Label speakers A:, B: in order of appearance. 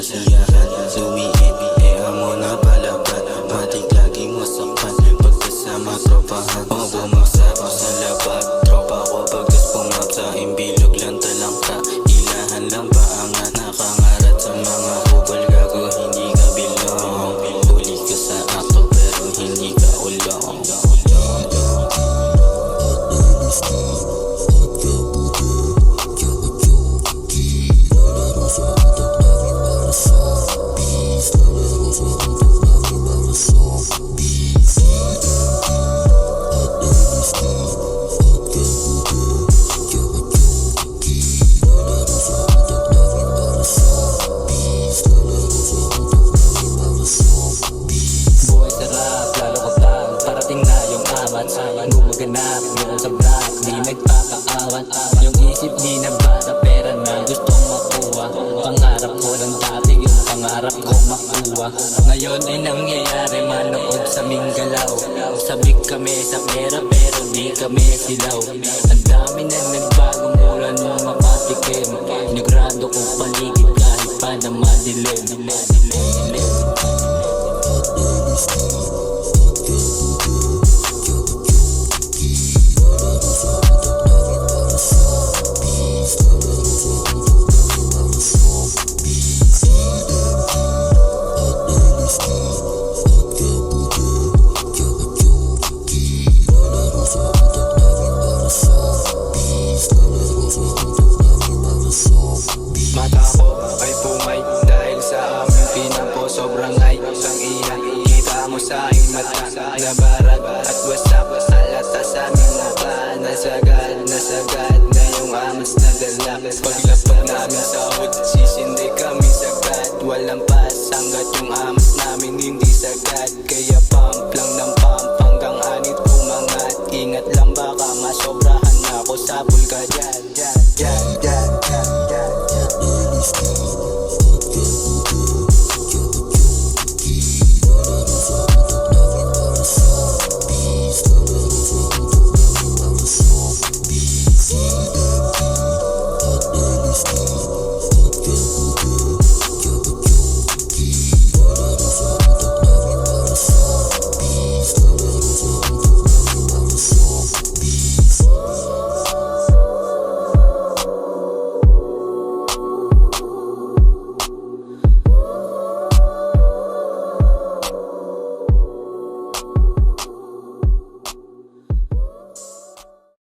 A: kasiyahan Lumiit, amo na palaban Matik lagi masaktan Pagkasama tropahan O bumagsak sa labag Tropa ko bagas pumapsa Imbilog lang talangka Ilahan lang paangat Nakangarat sa mga hubal Gago hindi ka bilong Huli ka sa akto pero hindi ka ulong Gumaganap noon sa black, di nagpapaawan Yung isip di na bata, pera na gustong makuha Pangarap ko ng dati, yung pangarap ko makuha Ngayon ay nangyayari, manood sa minggalaw Sabik kami sa pera pero di kami silaw Ang dami na nagbago mula nung mapatikim Nagrado ko paligid kahit pa na madilim Mata ko ay pumay dahil sa aming pinapo sobrang ay Sang ina, kita mo sa aking mata Nabarat at wasak Alata sa aming mata Nasagad na yung amas na dala Paglapag namin sa hood Sisindi kami sagad Walang pas hanggat yung amas namin hindi sagad Kaya pump lang ng pump hanggang anit umangat Ingat lang baka masobrahan ako sa pulka dyan